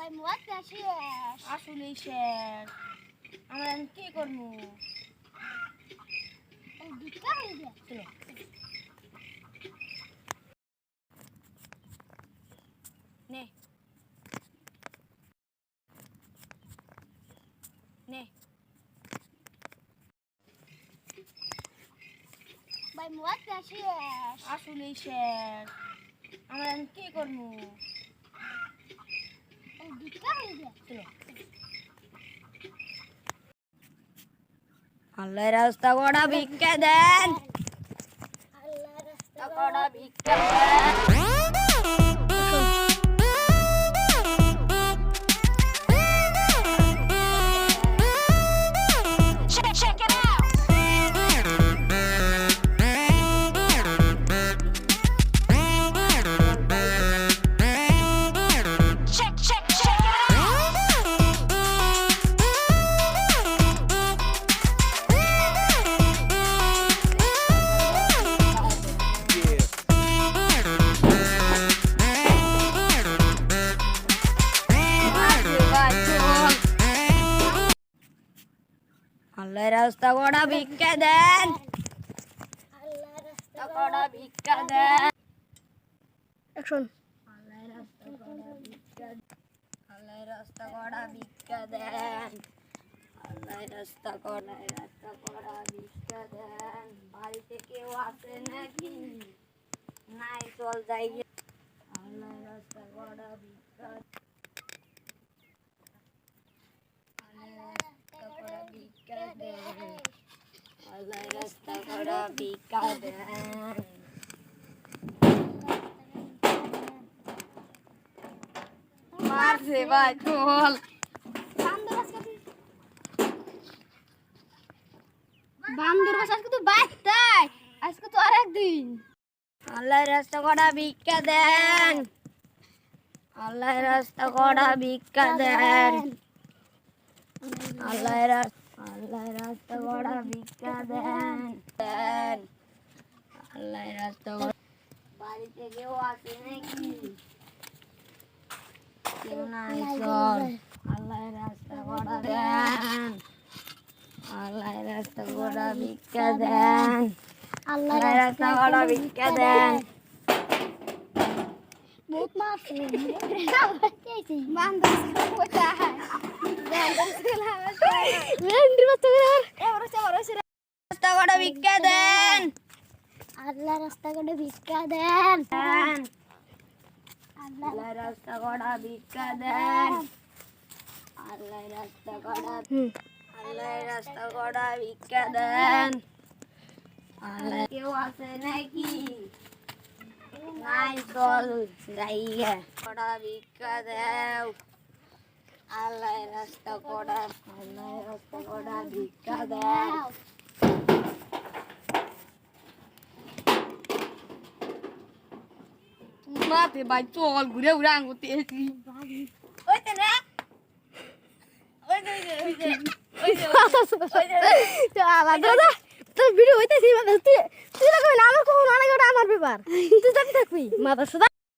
ভাই মোয়াক্কা শেষ আসলেই শেষ। আমরা এখন কি করবো? ভিক্ষা হয়ে যায়। চলো। নে নে ভাই মোয়াক্কা শেষ আসলেই শেষ। আমরা এখন কি করবো? ভিক্ষা হয়ে যায়। চলো। আল্লাহ রাস্তা কটা ভিক্ষা দেন, আল্লাহ রাস্তা কটা ভিক্ষা দেন। আল্লাহ রাস্তা কটা ভিক্ষা দেন, আল্লাহ রাস্তা কটা ভিক্ষা দেন। অ্যাকশন আল্লাহ রাস্তা কটা ভিক্ষা, আল্লাহ রাস্তা কটা ভিক্ষা দেন, আল্লাহ রাস্তা কটা ভিক্ষা দেন। বাড়িতে কেউ আছে নাকি? নাই, চল যাই। আল্লাহ রাস্তা কটা ভিক্ষা, আল্লাহ রাস্তা কটা ভিক্ষা দেন, আল্লাহ রাস্তা কটা ভিক্ষা দেন। মারছে ভাই, চল। বান্দর বাস আজকে তো বাইতাই আজকে তো আরেকদিন আল্লাহ রাস্তা কটা ভিক্ষা দেন, আল্লাহ রাস্তা কটা ভিক্ষা দেন, আল্লাহ রাস্তা কটা ভিক্ষা দেন দেন। আল্লাহ রাস্তা বাড়িতে কেউ আছে নাকি? কেউ নাই, চল। আল্লাহ রাস্তা কটা দেন, আল্লাহ রাস্তা কটা ভিক্ষা দেন, আল্লাহ আল্লাহ রাস্তা কটা ভিক্ষা দেন। বহুত মারছে বান্দর কোথায় রাস্তা কটা ভিক্ষা দেন, আল্লাহ রাস্তা করে ভিক্ষা দেন দেন। আল্লাহ আল্লাহ রাস্তা কটা ভিক্ষা দেন, আল্লাহ রাস্তা কটা, আল্লাহ রাস্তা কটা ভিক্ষা দেন। আল্লাহ কেউ আছে নাকি? নাই, চল যাই। কটা ভিক্ষা দেও, আল্লাহ রাস্তা কটা, আল্লাহ রাস্তা কটা ভিক্ষা দেও। মাতে ভাই, চল ঘুরে ঘুরে আঙ্গুতে এসি। ওই তো না, ওই যে ওই যে ওই যে দাদা তোর ভিডিও হইতেছি তুই তুই আমার কখন অনেক আমার ব্যাপার তুই জানি থাকবি মাথা